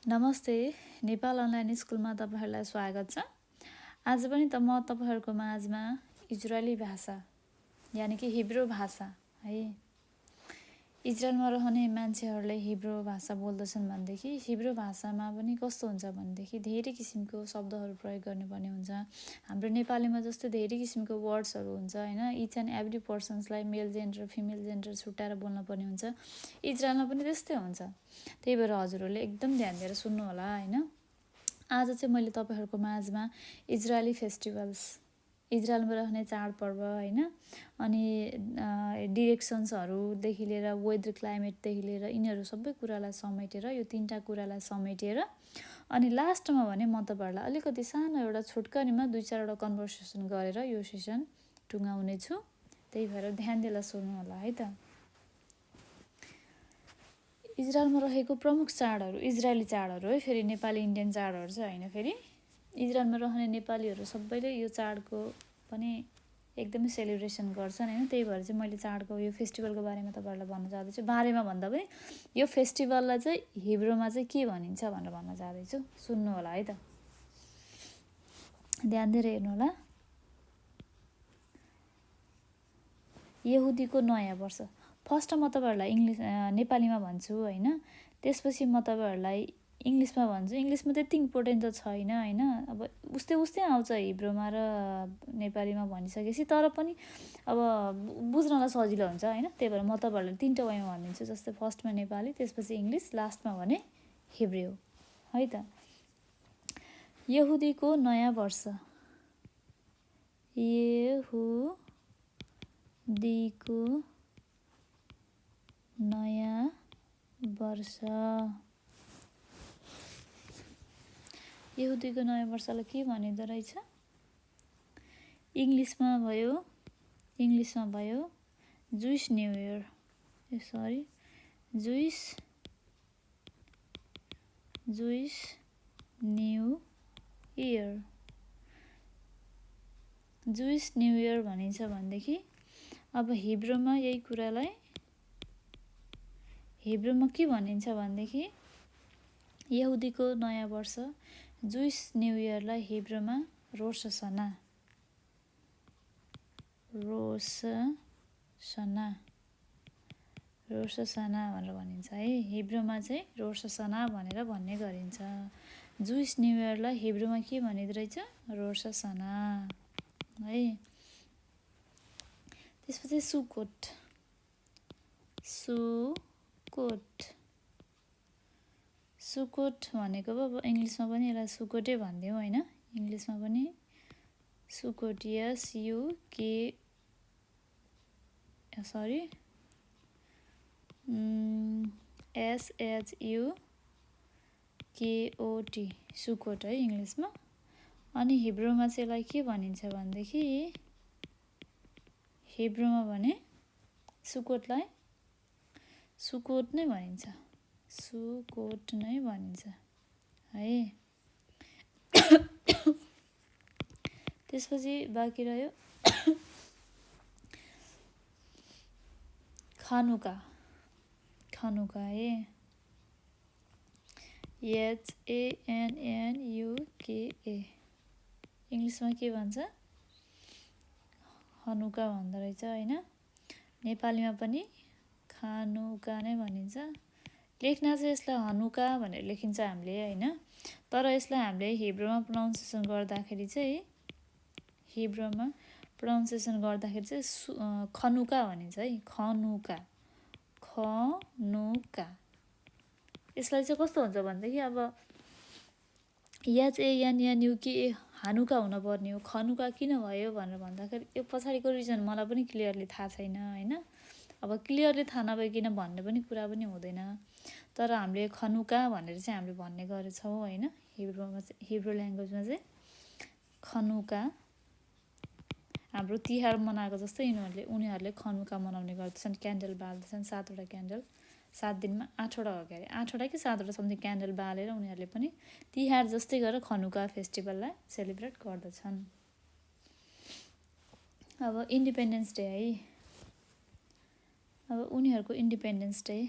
नमस्ते, नेपाल अनलाइन स्कुलमा तपाईहरुलाई स्वागत छ। आज पनि म तपाईहरुको माझमा इजरायली भाषा यानि कि हिब्रू भाषा है। इजरायलमा रहने मान्छेहरूले हिब्रू भाषा बोल्दछन् भनेदेखि हिब्रू भाषामा पनि कस्तो हुन्छ भनेदेखि धेरै किसिमको शब्दहरू प्रयोग गर्नुपर्ने हुन्छ। हाम्रो नेपालीमा जस्तो धेरै किसिमको वर्ड्सहरू हुन्छ हैन। इच एन्ड एभ्री पर्सन्सलाई मेल जेन्डर फिमेल जेन्डर छुट्याएर बोल्न पर्ने हुन्छ। इजरायलमा पनि त्यस्तै हुन्छ। त्यही भएर हजुरहरूले एकदम ध्यान दिएर सुन्नु होला हैन। आज चाहिँ मैले तपाईहरुको माझमा इजरायली फेस्टिभल्स, इजरायलमा रहने चाडपर्व हैन, अनि डिरेक्सन्सहरूदेखि लिएर वेदर क्लाइमेटदेखि लिएर यिनीहरू सबै कुरालाई समेटेर यो तीनटा कुरालाई समेटेर अनि लास्टमा भने म तपाईहरुलाई अलिकति सानो एउटा छोटकरीमा 2-4 वटा कन्भर्सेसन गरेर यो सेसन टुङ्गाउने छु। त्यही भएर ध्यान दिएर सुन्नु होला है त। इजरायलमा रहेको प्रमुख चाडहरू इजरायली चाडहरू है, फेरि नेपाली इन्डियन चाडहरू चाहिँ हैन। फेरि इजरायलमा रहने नेपालीहरू सबैले यो चाडको पनि एकदमै सेलिब्रेसन गर्छन् हैन। त्यही भएर चाहिँ मैले चाडको यो फेस्टिभलको बारेमा तपाईहरुलाई भन्न चाहदैछु। बारेमा भन्दा पनि यो फेस्टिभललाई चाहिँ हिब्रूमा चाहिँ के भनिन्छ भनेर भन्न चाहदैछु। सुन्नु होला है त। ध्यान दिएर हेर्नु होला। यहुदीको नयाँ वर्ष। फर्स्ट म तपाईहरुलाई नेपालीमा भन्छु हैन। त्यसपछि म तपाईहरुलाई इङ्ग्लिसमा भन्छु। इङ्ग्लिसमा त्यति इम्पोर्टेन्ट त छैन हैन। अब उस्तै आउँछ हिब्रूमा र नेपालीमा भनिसकेपछि, तर पनि अब बुझ्नलाई सजिलो हुन्छ हैन। त्यही भएर म तपाईहरुलाई तीनटा वेमा भनिदिन्छु। जस्तै फर्स्टमा नेपाली, त्यसपछि इङ्ग्लिस, लास्टमा भने हिब्रू है त। यहुदीको नयाँ वर्ष। यहुदीको नयाँ वर्ष। यहुदीको नयाँ वर्षलाई के भनिँदो रहेछ? इङ्ग्लिसमा भयो juice new year. Juice new year. Juice new year भनिन्छ भनेदेखि अब हिब्रूमा यही कुरालाई हिब्रूमा के भनिन्छ भनेदेखि यहुदीको नयाँ वर्ष जुइस न्यू इयरलाई हिब्रूमा रोश हसना भनेर भनिन्छ है। हिब्रूमा चाहिँ रोश हसना भनेर भन्ने गरिन्छ। जुइस न्यू इयरलाई हिब्रूमा के भनिँदो रहेछ? रोश हसना है। त्यसपछि सुकोट भनेको अब इङ्ग्लिसमा पनि यसलाई सुकोटै भन्दियौँ हैन। इङ्ग्लिसमा पनि सुकोट SHUKOT सुकोट है इङ्ग्लिसमा। अनि हिब्रूमा चाहिँ यसलाई के भनिन्छ भनेदेखि हिब्रूमा भने सुकोटलाई सुकोट नै भनिन्छ है। त्यसपछि बाँकी रह्यो खानुका है। HANNUKA। इङ्ग्लिसमा के भन्छ? हनुका भन्दो रहेछ हैन। नेपालीमा पनि खानुका नै भनिन्छ। लेख्न चाहिँ यसलाई हनुका भनेर लेखिन्छ हामीले हैन। तर यसलाई हामीले हिब्रूमा प्रोनाउन्सिएसन गर्दाखेरि चाहिँ खनुका भनिन्छ है। खनुका। यसलाई चाहिँ कस्तो हुन्छ भनेदेखि अब HANNUKA हानुका हुन पर्ने हो। खनुका किन भयो भनेर भन्दाखेरि यो पछाडिको रिजन मलाई पनि क्लियरली थाहा छैन हैन। अब क्लियरली थाहा नभइकन भन्ने पनि कुरा पनि हुँदैन। तर हामीले खनुका भनेर चाहिँ हामीले भन्ने गरेछौँ हैन। हिब्रू ल्याङ्ग्वेजमा चाहिँ खनुका। हाम्रो तिहार मनाएको जस्तै उनीहरूले खनुका मनाउने गर्दछन्। क्यान्डल बाल्दछन् 7 वटा क्यान्डल। 7 दिनमा 8 वटा हो के अरे, 8 वटा कि 7 वटा समथिङ क्यान्डल बालेर उनीहरूले पनि तिहार जस्तै गरेर खनुका फेस्टिभललाई सेलिब्रेट गर्दछन्। अब इन्डिपेन्डेन्स डे है। अब उनीहरूको independence day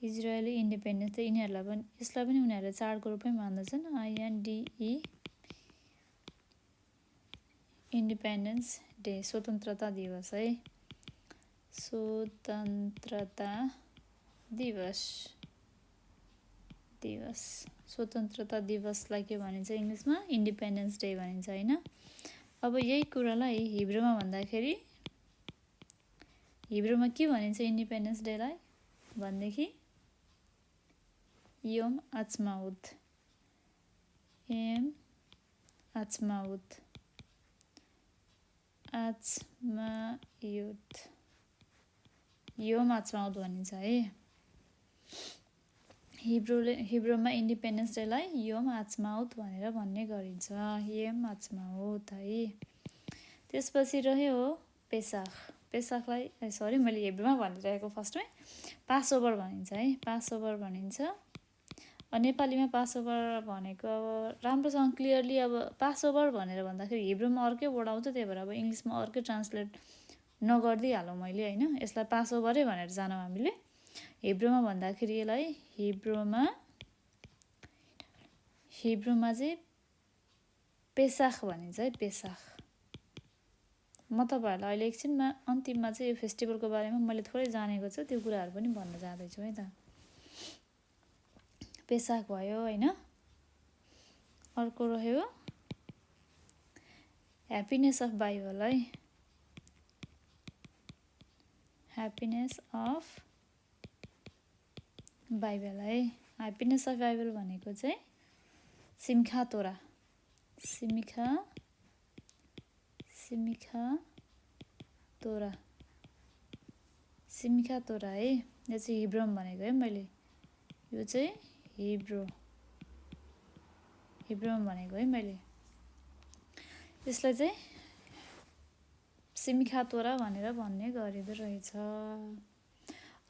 Israeli independence day यिनीहरूलाई पनि यसलाई पनि उनीहरूले चाडको रूपमै मान्दछन्। INDE इन्डिपेन्डेन्स डे स्वतन्त्रता दिवस है। स्वतन्त्रता दिवस स्वतन्त्रता दिवसलाई के भनिन्छ इङ्ग्लिसमा? इन्डिपेन्डेन्स डे भनिन्छ होइन। अब यही कुरालाई हिब्रूमा भन्दाखेरि हिब्रूमा के भनिन्छ इन्डिपेन्डेन्स डेलाई भनेदेखि योम आचमाउत। योम आचमाउत भनिन्छ है। हिब्रूमा इन्डिपेन्डेन्स डेलाई योम आचमाउत भनेर भन्ने गरिन्छ। योम आचमाउत है। त्यसपछि रह्यो पेसाखलाई मैले हिब्रूमा भनिरहेको फर्स्टमै पासओभर भनिन्छ है। पासओभर भनिन्छ। नेपालीमा पासओभर भनेको अब राम्रोसँग क्लियरली अब पासओभर भनेर भन्दाखेरि हिब्रूमा अर्कै वर्ड आउँछ, त्यही भएर अब इङ्ग्लिसमा अर्कै ट्रान्सलेट नगरिदिइहालौँ मैले होइन। यसलाई पासओभरै भनेर जानौँ हामीले। हिब्रूमा भन्दाखेरि यसलाई हिब्रूमा चाहिँ पेसाख भनिन्छ है। पेसाख। म तपाईँहरूलाई अहिले एकछिनमा अन्तिममा चाहिँ यो फेस्टिभलको बारेमा मैले थोरै जानेको छु, त्यो कुराहरू पनि भन्न जाँदैछु है त। पेसाख भयो होइन। अर्को रह्यो ह्याप्पिनेस अफ बाइबल है। ह्याप्पिनेस अफ बाइबल है। ह्याप्पिनेस अफ बाइबल भनेको चाहिँ सिमखा तोरा है। यो चाहिँ हिब्रूमा भनेको है मैले। यो चाहिँ हिब्रूमा भनेको है मैले। यसलाई चाहिँ सिमखा तोरा भनेर भन्ने गरिँदो रहेछ।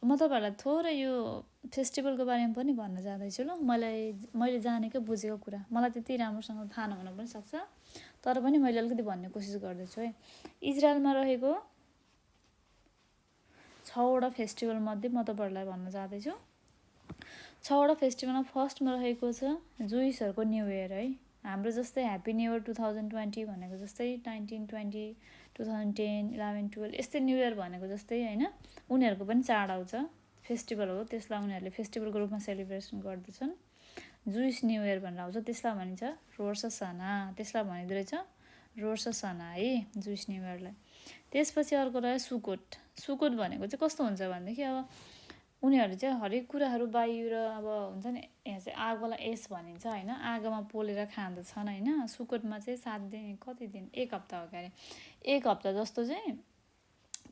म तपाईँहरूलाई थोरै यो फेस्टिभलको बारेमा पनि भन्न जाँदैछु ल। मैले जानेको बुझेको कुरा, मलाई त्यति राम्रोसँग थाहा नहुन पनि सक्छ, तर पनि मैले अलिकति भन्ने कोसिस गर्दैछु है। इजरायलमा रहेको 6वटा फेस्टिभल मध्ये म तपाईँहरूलाई भन्न जाँदैछु। 6वटा फेस्टिभलमा फर्स्टमा रहेको छ जुइसहरूको न्यू इयर है। हाम्रो जस्तै ह्याप्पी न्यू इयर 2020 भनेको जस्तै 1920, 2010, 11, 12 यस्तै न्यू इयर भनेको जस्तै होइन। उनीहरूको पनि चाड आउँछ, फेस्टिभल हो, त्यसलाई उनीहरूले फेस्टिभलको रूपमा सेलिब्रेसन गर्दछन्। जुइस न्यू इयर भनेर आउँछ, त्यसलाई भनिन्छ रोश हसाना। त्यसलाई भनिँदो रहेछ रोश हसाना है, जुइस न्यू इयरलाई। त्यसपछि अर्को रह्यो सुकोट भनेको चाहिँ कस्तो हुन्छ भनेदेखि अब उनीहरूले चाहिँ हरेक कुराहरू बाहिर अब हुन्छ नि, यहाँ चाहिँ आगोलाई एस भनिन्छ होइन, आगोमा पोलेर खाँदछन् होइन। सुकोटमा चाहिँ 7 दिन कति दिन 1 हप्ता हो क्यारे, 1 हप्ता जस्तो चाहिँ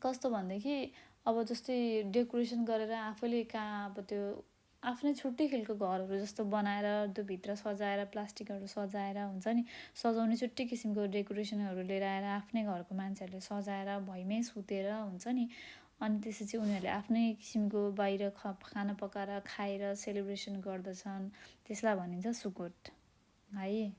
कस्तो भनेदेखि अब जस्तै डेकोरेसन गरेर आफैले अब त्यो आफ्नै छुट्टै खालको घरहरू जस्तो बनाएर त्यो भित्र सजाएर प्लास्टिकहरू सजाएर हुन्छ नि, सजाउने छुट्टै किसिमको डेकोरेसनहरू लिएर आएर आफ्नै घरको मान्छेहरूले सजाएर भैमै सुतेर हुन्छ नि। अनि त्यसपछि उनीहरूले आफ्नै किसिमको बाहिर खाना पकाएर खाएर सेलिब्रेसन गर्दछन्, त्यसलाई भनिन्छ सुकोट है।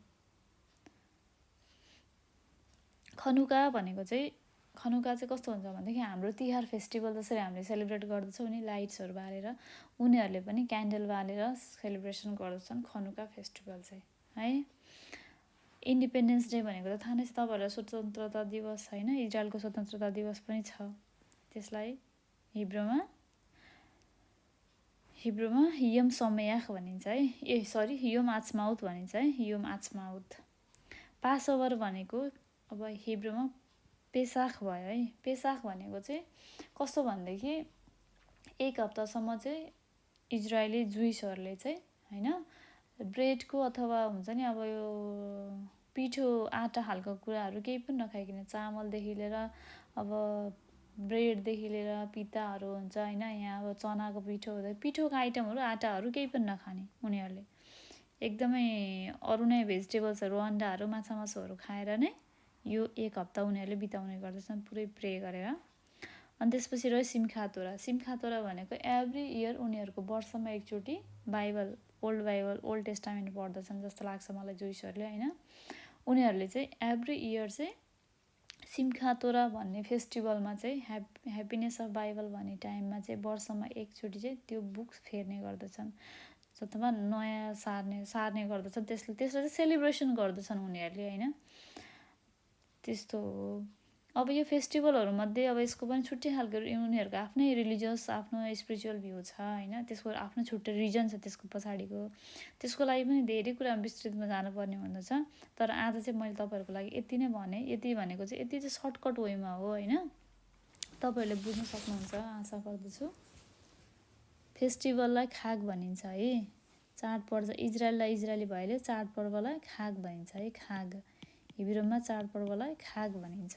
खनुका भनेको चाहिँ कस्तो हुन्छ भनेदेखि हाम्रो तिहार फेस्टिभल जसरी हामीले सेलिब्रेट गर्दछौँ नि लाइट्सहरू बालेर, उनीहरूले पनि क्यान्डल बालेर सेलिब्रेसन गर्दछन् खनुका फेस्टिभल चाहिँ है। इन्डिपेन्डेन्स डे भनेको त थाहा नै छ तपाईँहरूलाई, स्वतन्त्रता दिवस होइन। इजरायलको स्वतन्त्रता दिवस पनि छ। त्यसलाई हिब्रूमा यम समेयाख भनिन्छ है। योम आचमाउत भनिन्छ है, योम आचमाउत। पासओभर भनेको अब हिब्रूमा पेसाख भयो है। पेसाख भनेको चाहिँ कस्तो भनेदेखि 1 हप्तासम्म चाहिँ इजरायली जुइसहरूले चाहिँ होइन ब्रेडको अथवा हुन्छ नि अब यो पिठो आटा खालको कुराहरू केही पनि नखाइकन, चामलदेखि लिएर अब ब्रेडदेखि लिएर पिताहरू हुन्छ होइन, यहाँ अब चनाको पिठोको आइटमहरू आटाहरू केही पनि नखाने उनीहरूले। एकदमै अरू नै भेजिटेबल्सहरू अन्डाहरू माछा मासुहरू खाएर नै यो 1 हप्ता उनीहरूले बिताउने गर्दछन् पुरै प्रे गरेर। अनि त्यसपछि रह्यो सिमखा तोरा भनेको एभ्री इयर उनीहरूको वर्षमा एकचोटि ओल्ड टेस्टामेन्ट पढ्दछन् जस्तो लाग्छ मलाई जुइसहरूले होइन। उनीहरूले चाहिँ एभ्री इयर चाहिँ सिमखात तोरा भन्ने फेस्टिभलमा चाहिँ ह्याप्पिनेस अफ बाइबल भन्ने टाइममा चाहिँ वर्षमा एकचोटि चाहिँ त्यो बुक्स फेर्ने गर्दछन् अथवा नयाँ सार्ने गर्दछन्। त्यसलाई चाहिँ सेलिब्रेसन गर्दछन् उनीहरूले होइन। त्यस्तो हो। अब यो फेस्टिभलहरूमध्ये अब यसको पनि छुट्टै खालको उनीहरूको आफ्नै रिलिजियस आफ्नो स्पिरिचुअल भ्यू छ होइन। त्यसको आफ्नो छुट्टै रिजन छ त्यसको पछाडिको। त्यसको लागि पनि धेरै कुरा विस्तृतमा जानुपर्ने हुँदछ। तर आज चाहिँ मैले तपाईँहरूको लागि यति नै भने। यति भनेको चाहिँ यति चाहिँ सर्टकट वेमा हो होइन। तपाईँहरूले बुझ्न सक्नुहुन्छ आशा गर्दछु। फेस्टिभललाई खाग भनिन्छ है। चाडपर्व इजरायललाई इजरायली भएले चाडपर्वलाई खाग भनिन्छ है। खाग हिब्रूमा चाडपर्वलाई खाग भनिन्छ।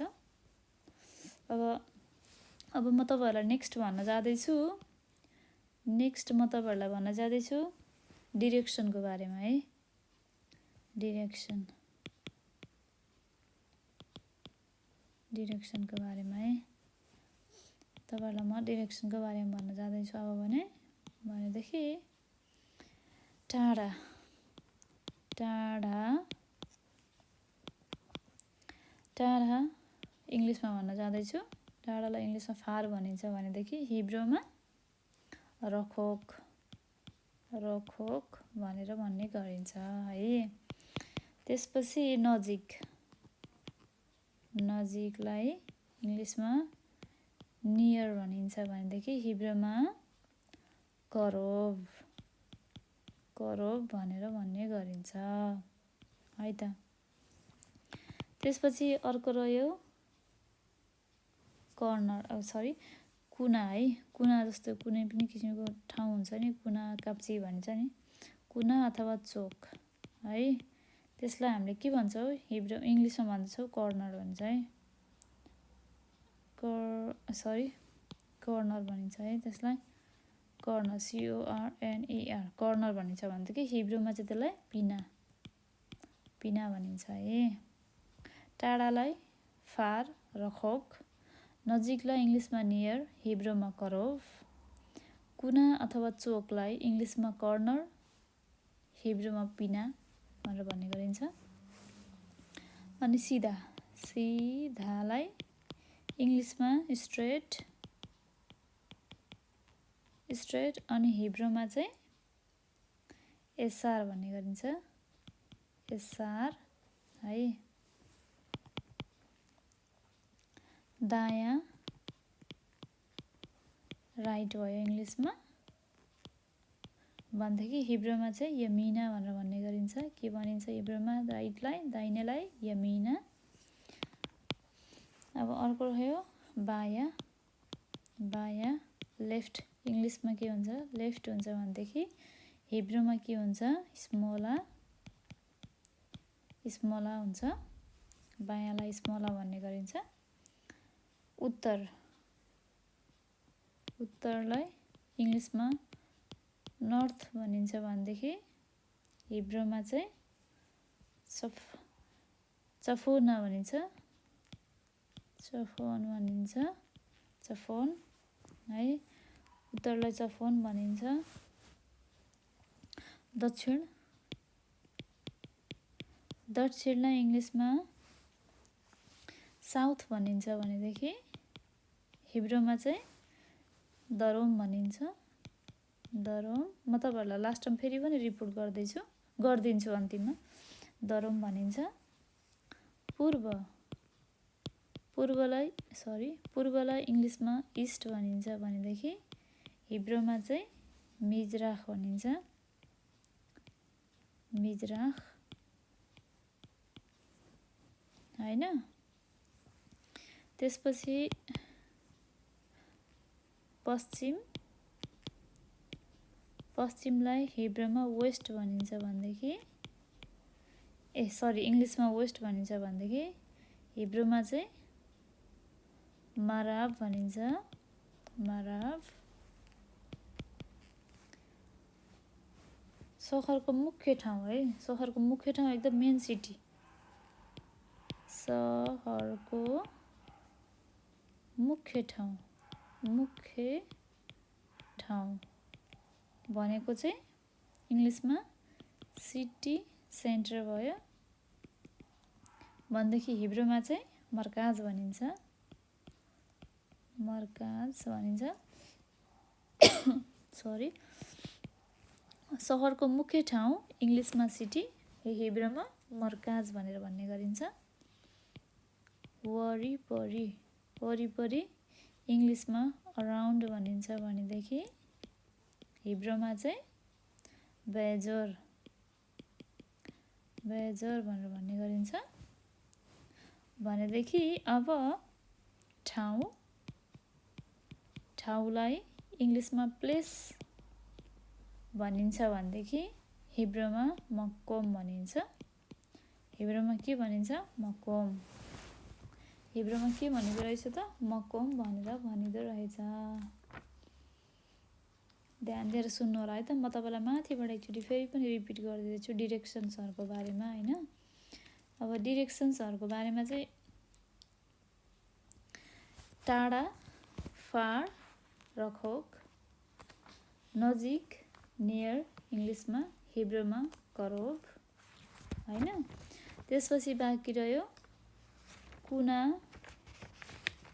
अब म तपाईँहरूलाई नेक्स्ट भन्न जाँदैछु डिरेक्सनको बारेमा है। डिरेक्सनको बारेमा है तपाईँहरूलाई म डिरेक्सनको बारेमा भन्न जाँदैछु। अब भनेदेखि टाढा इङ्ग्लिसमा भन्न जाँदैछु। टाढालाई इङ्ग्लिसमा फार भनिन्छ भनेदेखि हिब्रूमा रखोक भनेर भन्ने गरिन्छ है। त्यसपछि नजिकलाई इङ्ग्लिसमा नियर भनिन्छ भनेदेखि हिब्रूमा करोब भनेर भन्ने गरिन्छ है त। त्यसपछि अर्को रह्यो कुना है। कुना जस्तो कुनै पनि किसिमको ठाउँ हुन्छ नि, कुना काप्ची भन्छ नि, कुना अथवा चोक है। त्यसलाई हामीले के भन्छौँ इङ्ग्लिसमा भन्छौँ कर्नर भन्छ है। कर्नर भनिन्छ है त्यसलाई। कर्नर CORNER कर्नर भनिन्छ भनेदेखि हिब्रूमा चाहिँ त्यसलाई पिना भनिन्छ है। टाढालाई फार रखोक, नजिकलाई इङ्ग्लिसमा नियर हिब्रूमा करोभ, कुना अथवा चोकलाई इङ्ग्लिसमा कर्नर हिब्रूमा पिना भनेर भन्ने गरिन्छ। अनि सिधालाई इङ्ग्लिसमा स्ट्रेट अनि हिब्रूमा चाहिँ एसार भन्ने गरिन्छ। एसार है। दायाँ राइट भयो इङ्ग्लिसमा भनेदेखि हिब्रूमा चाहिँ यमिना भनेर भन्ने गरिन्छ। के भनिन्छ हिब्रूमा राइटलाई दाहिनेलाई यमिना। अब अर्को रह्यो बायाँ लेफ्ट इङ्ग्लिसमा के हुन्छ लेफ्ट हुन्छ भनेदेखि हिब्रूमा के हुन्छ स्मोला हुन्छ। बायाँलाई स्मोला भन्ने गरिन्छ। उत्तरलाई इङ्ग्लिसमा नर्थ भनिन्छ भनेदेखि हिब्रूमा चाहिँ चफोन भनिन्छ। चफोन है। उत्तरलाई चफोन भनिन्छ। दक्षिणलाई इङ्ग्लिसमा साउथ भनिन्छ भनेदेखि हिब्रूमा चाहिँ दरोम भनिन्छ। दरोम म तपाईँहरूलाई लास्ट टाइम फेरि पनि रिपोर्ट गरिदिन्छु अन्तिममा। दरोम भनिन्छ। पूर्वलाई इङ्ग्लिसमा इस्ट भनिन्छ भनेदेखि हिब्रूमा चाहिँ मिजराख भनिन्छ। होइन। त्यसपछि पश्चिमलाई हिब्रूमा वेस्ट भनिन्छ भनेदेखि इङ्ग्लिसमा वेस्ट भनिन्छ भनेदेखि हिब्रूमा चाहिँ माराब भनिन्छ। सहरको मुख्य ठाउँ है। सहरको मुख्य ठाउँ एकदम मेन सिटी। सहरको मुख्य ठाउँ भनेको चाहिँ इङ्ग्लिसमा सिटी सेन्टर भयो भनेदेखि हिब्रूमा चाहिँ मर्काज भनिन्छ, मर्काज भनिन्छ। सरी, सहरको मुख्य ठाउँ इङ्ग्लिसमा सिटी, हिब्रूमा मर्काज भनेर भन्ने गरिन्छ। वरिपरि, वरिपरि इङ्ग्लिसमा अराउन्ड भनिन्छ भनेदेखि हिब्रूमा चाहिँ बेजोर, बेजोर भनेर भन्ने गरिन्छ भनेदेखि अब ठाउँ, ठाउँलाई इङ्ग्लिसमा प्लेस भनिन्छ भनेदेखि हिब्रूमा मक्कोम भनिन्छ। हिब्रूमा के भनिन्छ? मक्कोम। हिब्रूमा के भनेको रहेछ त? मक्कोम भनेर भनिँदो रहेछ। ध्यान दिएर सुन्नु होला है त। म तपाईँलाई माथिबाट एकचोटि फेरि पनि रिपिट गरिदिँदैछु डिरेक्सन्सहरूको बारेमा होइन। अब डिरेक्सन्सहरूको बारेमा चाहिँ टाढा, फार, रखोक, नजिक, नियर इङ्ग्लिसमा, हिब्रूमा करोब होइन। त्यसपछि बाँकी रह्यो कुना,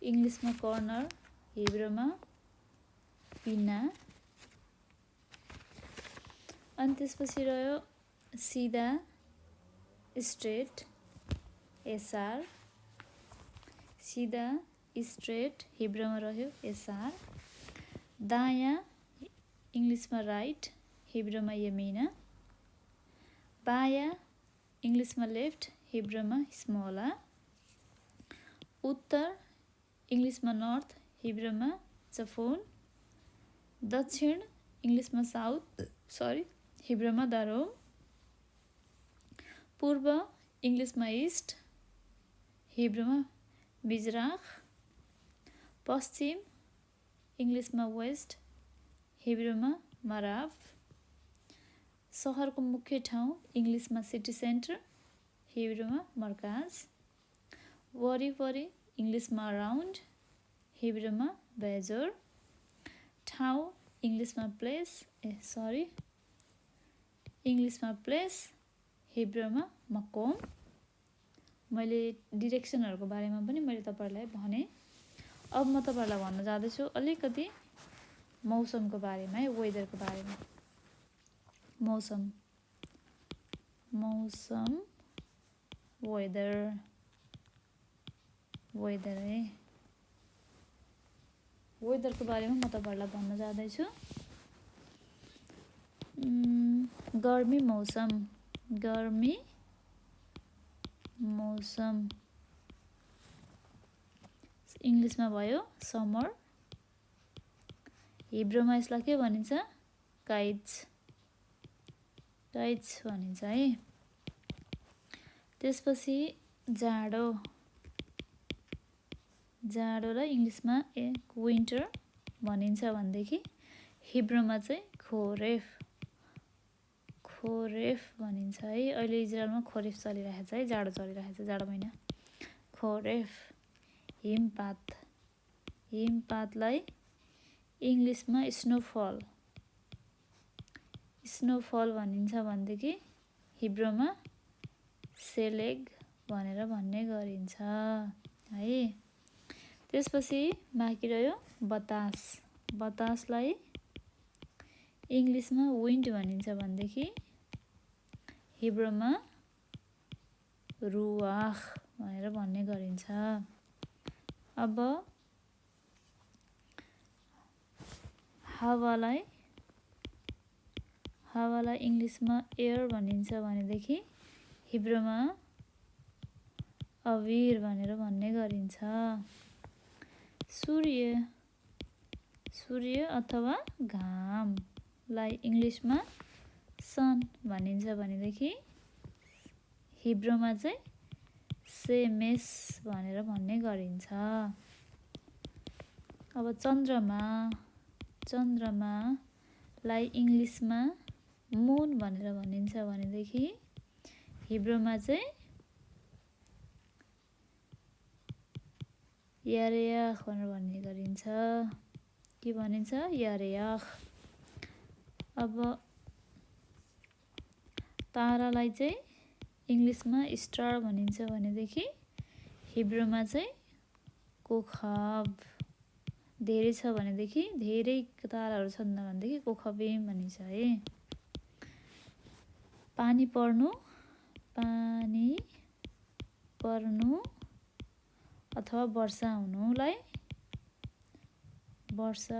इङ्ग्लिसमा कर्नर, हिब्रूमा पिना। अनि त्यसपछि रह्यो सिधा, स्ट्रेट, एसआर, सिधा स्ट्रेट हिब्रूमा रह्यो एसआर। दायाँ इङ्ग्लिसमा राइट, हिब्रूमा यमिना। बायाँ इङ्ग्लिसमा लेफ्ट, हिब्रूमा स्मोला। उत्तर इङ्ग्लिसमा नर्थ, हिब्रूमा चफोन। दक्षिण इङ्ग्लिसमा साउथ, हिब्रूमा दारोम। पूर्व इङ्ग्लिसमा इस्ट, हिब्रूमा मिजराख। पश्चिम इङ्ग्लिसमा वेस्ट, हिब्रूमा मराब। सहरको मुख्य ठाउँ इङ्ग्लिसमा सिटी सेन्टर, हिब्रूमा मर्काज। वरिपरि इङ्ग्लिसमा अराउन्ड, हिब्रूमा बेजोर। ठाउँ इङ्ग्लिसमा प्लेस, इङ्ग्लिसमा प्लेस, हिब्रूमा मक्कोम। मैले डिरेक्सनहरूको बारेमा पनि मैले तपाईँहरूलाई भने। अब म तपाईँहरूलाई भन्न जाँदैछु अलिकति मौसमको बारेमा है, वेदरको बारेमा। मौसम, मौसम, वेदर, वेदर है। वेदरको बारेमा म तपाईँहरूलाई भन्न जाँदैछु। गर्मी मौसम, गर्मी मौसम इङ्ग्लिसमा भयो समर, हिब्रूमा यसलाई के भनिन्छ? काइट्स, काइट्स भनिन्छ है। त्यसपछि जाडो, जाडोलाई इङ्ग्लिसमा विन्टर भनिन्छ भनेदेखि हिब्रूमा चाहिँ खोरेफ, खोरेफ भनिन्छ है। अहिले इजरायलमा खोरेफ चलिरहेको छ है, जाडो चलिरहेको छ, जाडो महिना। खोरेफ। हिमपात, हिमपातलाई इङ्ग्लिसमा स्नोफल, स्नोफल भनिन्छ भनेदेखि हिब्रूमा सेलेग भनेर भन्ने गरिन्छ है। त्यसपछि बाँकी रह्यो बतास, बतासलाई इङ्ग्लिसमा विन्ड भनिन्छ भनेदेखि हिब्रूमा रुवाख भनेर भन्ने गरिन्छ। अब हावालाई, हावालाई इङ्ग्लिसमा एयर भनिन्छ भनेदेखि हिब्रूमा अविर भनेर भन्ने गरिन्छ। सूर्य, सूर्य अथवा घामलाई इङ्ग्लिसमा सन भनिन्छ भनेदेखि हिब्रूमा चाहिँ सेमेस भनेर भन्ने गरिन्छ। अब चन्द्रमा, चन्द्रमालाई इङ्ग्लिसमा मुन भनेर भनिन्छ भनेदेखि हिब्रूमा चाहिँ यारेयाख भनेर भन्ने गरिन्छ। के भनिन्छ? यारेयाख। अब तारालाई चाहिँ इङ्ग्लिसमा स्टार भनिन्छ भनेदेखि हिब्रूमा चाहिँ कोखब। धेरै छ भनेदेखि, धेरै ताराहरू छन् भनेदेखि कोखबिम भनिन्छ है। पानी पर्नु अथवा वर्षा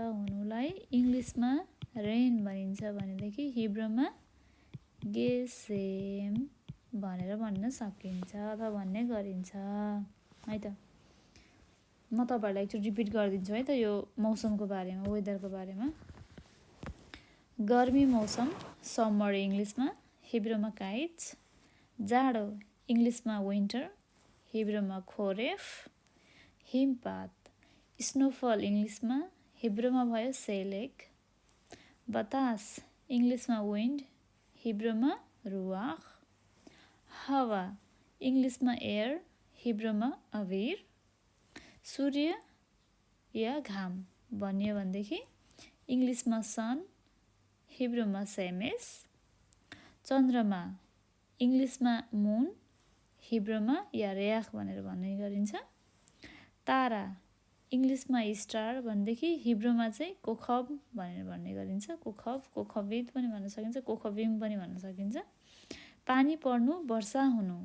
हुनुलाई इङ्ग्लिसमा रेन भनिन्छ भनेदेखि हिब्रूमा गेसेम भनेर भन्न सकिन्छ अथवा भन्ने गरिन्छ है त। म तपाईँहरूलाई एकचोटि रिपिट गरिदिन्छु है त यो मौसमको बारेमा, वेदरको बारेमा। गर्मी मौसम समर इङ्ग्लिसमा, हिब्रूमा काइट्स। जाडो इङ्ग्लिसमा विन्टर, हिब्रूमा खोरेफ। हिमपात स्नोफल इङ्ग्लिसमा, हिब्रूमा भयो सेलेक। बतास इङ्ग्लिसमा विन्ड, हिब्रूमा रुवाख। हावा इङ्ग्लिसमा एयर, हिब्रूमा अविर। सूर्य या घाम भनियो भनेदेखि इङ्ग्लिसमा सन, हिब्रूमा सेमेस। चन्द्रमा इङ्ग्लिसमा मुन, हिब्रूमा यारेख भनेर भन्ने गरिन्छ। तारा इङ्ग्लिसमा स्टार भनेदेखि हिब्रूमा चाहिँ कोखब भनेर भन्ने गरिन्छ। कोखब, कोखबित पनि भन्न सकिन्छ, कोखबिम पनि भन्न सकिन्छ। पानी पर्नु वर्षा हुनु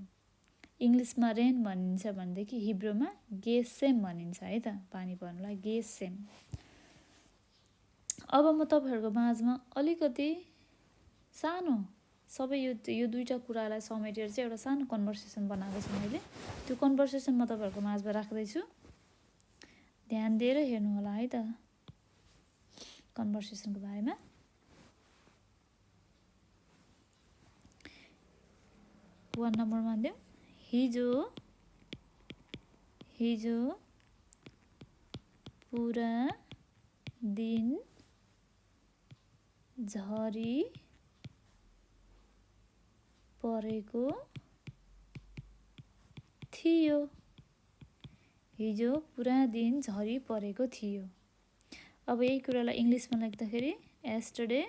इङ्ग्लिसमा रेन भनिन्छ भनेदेखि हिब्रूमा गेसेम भनिन्छ है त। पानी पर्नुलाई गेसेम। अब म तपाईँहरूको माझमा अलिकति सानो सबै यो दुईवटा कुरालाई समेटेर चाहिँ एउटा सानो कन्भर्सेसन बनाएको छु मैले। त्यो कन्भर्सेसन म तपाईँहरूको माझमा राख्दैछु, ध्यान दिएर हेर्नु होला है त कन्भर्सेसनको बारेमा। वान नम्बरमा दिउँ। हिजो पुरा दिन झरी परेको थियो। हिजो पुरा दिन झरी परेको थियो। अब यही कुरालाई इङ्ग्लिसमा लेख्दाखेरि yesterday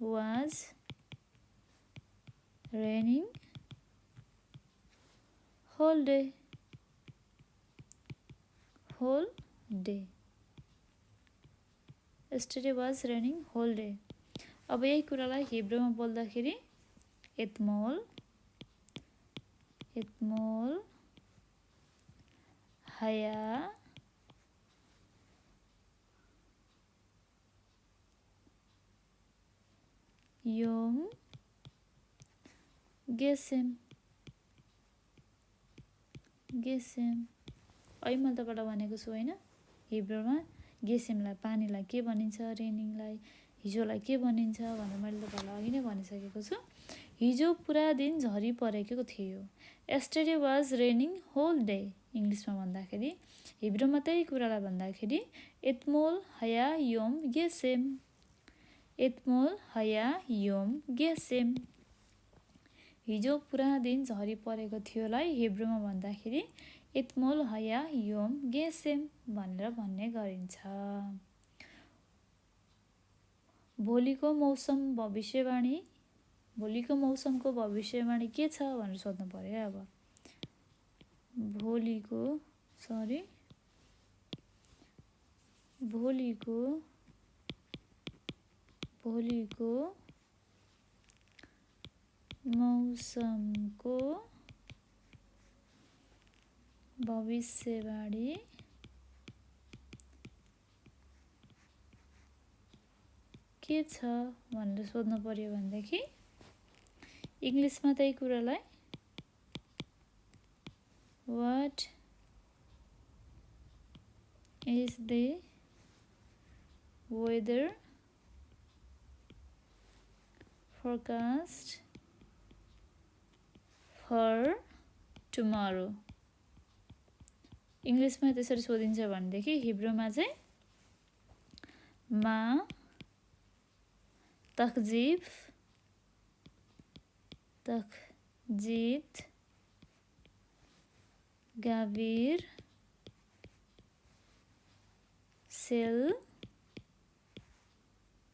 was raining whole day. Yesterday was raining whole day. अब यही कुरालाई हिब्रूमा बोल्दाखेरि एतमोल हया योम गेसेम। अहिले मैले तपाईँलाई भनेको छु होइन, हिब्रूमा गेसेमलाई पानीलाई के भनिन्छ, रेनिङलाई हिजोलाई के भनिन्छ भनेर मैले तपाईँलाई अघि नै भनिसकेको छु। हिजो पुरा दिन झरी परेको थियो। yesterday was raining whole day इङ्ग्लिसमा भन्दाखेरि, हिब्रूमा त्यही कुरालाई भन्दाखेरि एतमोल हया योम गेसेम। हिजो पुरा दिन झरी परेको थियोलाई हिब्रूमा भन्दाखेरि एतमोल हया योम गेसेम भनेर भन्ने गरिन्छ। भोलिको मौसमको भविष्यवाणी के छ भनेर सोध्नु पर्यो। अब भोलिको मौसमको भविष्यवाणी के छ भनेर सोध्नु पर्यो भनेदेखि इङ्ग्लिसमा त्यही कुरालाई What is the weather forecast for tomorrow? इङ्ग्लिसमा त्यसरी सोधिन्छ भनेदेखि हिब्रूमा चाहिँ मा तखजिद गाभिर सेल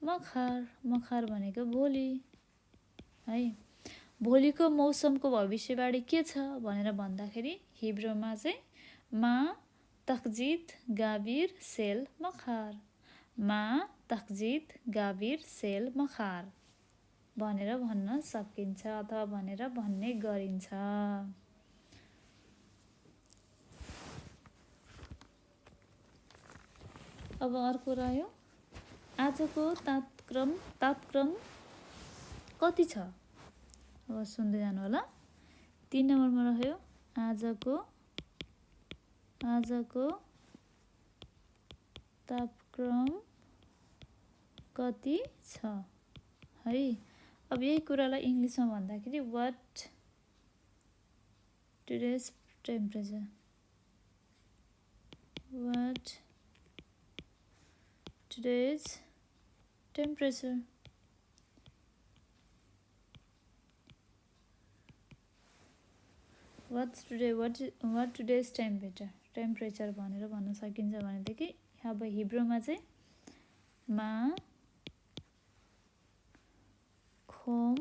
मखार भनेको भोलि है। भोलिको मौसमको भविष्यवाणी के छ भनेर भन्दाखेरि हिब्रूमा चाहिँ मा तकजिद गाबिर सेल मखार, मा तकजिद गाबिर सेल मखार भनेर भन्न सकिन्छ अथवा भनेर भन्ने गरिन्छ। अब अर्को रह्यो आजको तापक्रम कति छ? अब सुन्दै जानु होला। 3 नम्बरमा रह्यो आजको तापक्रम कति छ है। अब यही कुरालाई इङ्ग्लिसमा भन्दाखेरि what today's temperature, what today's temperature. What today's temperature भनेर भन्न सकिन्छ भनेदेखि अब हिब्रूमा चाहिँ मा खोम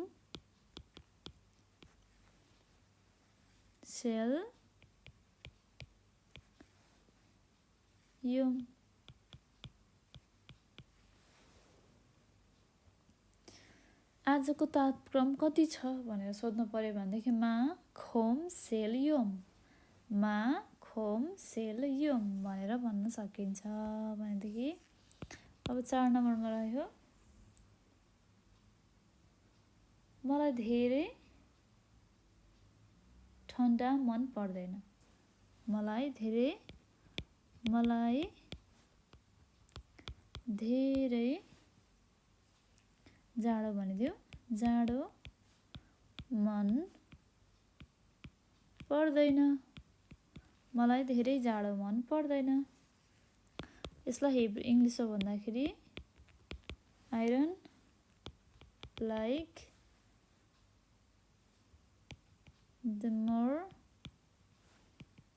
सेल युम। आजको तापक्रम कति छ भनेर सोध्नु पर्यो भनेदेखि मा खोम सेल युम, मा खोम सेल युम भनेर भन्न सकिन्छ भनेदेखि अब 4 नम्बरमा रह्यो मलाई धेरै ठन्डा मन पर्दैन, मलाई धेरै जाडो भनिदियो, जाडो मन पर्दैन, मलाई धेरै जाडो मन पर्दैन। यसलाई इङ्ग्लिसमा भन्दाखेरि I don't like the more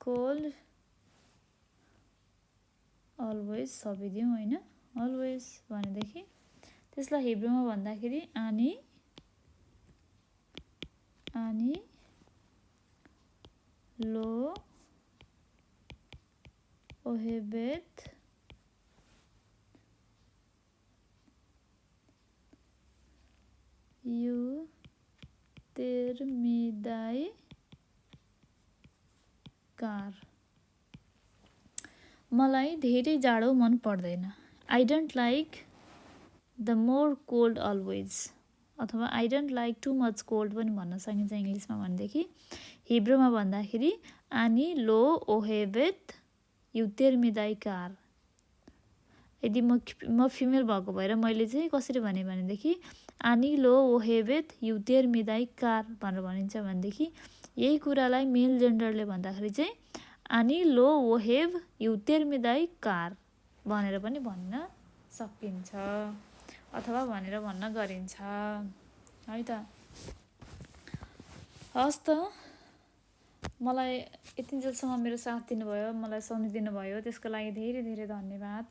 cold always थपिदिउँ होइन, अलवेज भनेदेखि त्यसलाई हिब्रूमा भन्दाखेरि आनी लो ओहेबेत यु तेर्मिदाई कार, मलाई धेरै जाडो मन पर्दैन। I don't like the more cold always अथवा I don't like too much cold पनि भन्न सकिन्छ इङ्ग्लिसमा भनेदेखि। हिब्रूमा भन्दाखेरि आनी लो ओहेबेत युतेर्मिदाई कार। यदि म फिमेल भएको भएर मैले चाहिँ कसरी भने भनेदेखि आनी लो ओहेबेत युतेर्मिदाई कार भनेर भनिन्छ भनेदेखि यही कुरालाई मेल जेन्डरले भन्दाखेरि चाहिँ आनी लो ओहेब युतेर्मिदाई कार भनेर पनि भन्न सकिन्छ अथवा भनेर भन्न गरिन्छ है त। हस् त, मलाई यतिन्जेलसम्म मेरो साथ दिनुभयो, मलाई सुनिदिनु भयो, त्यसको लागि धेरै धेरै धन्यवाद।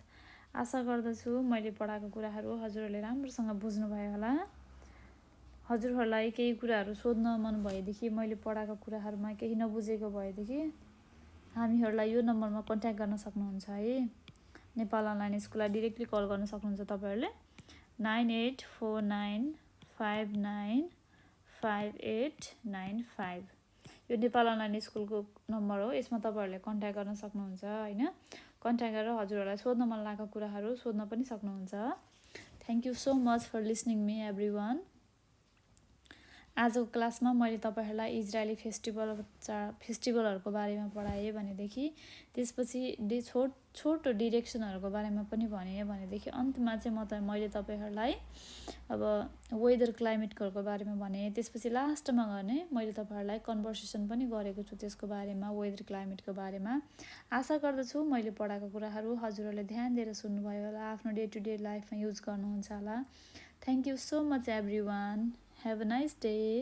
आशा गर्दछु मैले पढाएको कुराहरू हजुरहरूले राम्रोसँग बुझ्नुभयो होला। हजुरहरूलाई केही कुराहरू सोध्न मन भएदेखि, मैले पढाएको कुराहरूमा केही नबुझेको भएदेखि हामीहरूलाई यो नम्बरमा कन्ट्याक्ट गर्न सक्नुहुन्छ है। नेपाल अनलाइन स्कुललाई डिरेक्टली कल गर्न सक्नुहुन्छ तपाईँहरूले 9849595895। यो नेपाल अनलाइन स्कुलको नम्बर हो, यसमा तपाईँहरूले कन्ट्याक्ट गर्न सक्नुहुन्छ होइन। कन्ट्याक्ट गरेर हजुरहरूलाई सोध्न मन लागेको कुराहरू सोध्न पनि सक्नुहुन्छ। Thank you so much for listening me everyone. आजको क्लासमा मैले तपाईँहरूलाई इजरायली फेस्टिभलहरूको बारेमा पढाएँ भनेदेखि त्यसपछि छोटो डिरेक्सनहरूको बारेमा पनि भनेँ भनेदेखि अन्तमा चाहिँ मैले तपाईँहरूलाई अब वेदर क्लाइमेटहरूको बारेमा भनेँ। त्यसपछि लास्टमा गर्ने मैले तपाईँहरूलाई कन्भर्सेसन पनि गरेको छु त्यसको बारेमा, वेदर क्लाइमेटको बारेमा। आशा गर्दछु मैले पढाएको कुराहरू हजुरहरूले ध्यान दिएर सुन्नुभयो होला, आफ्नो डे टु डे लाइफमा युज गर्नुहुन्छ होला। Thank you so much everyone. Have a nice day.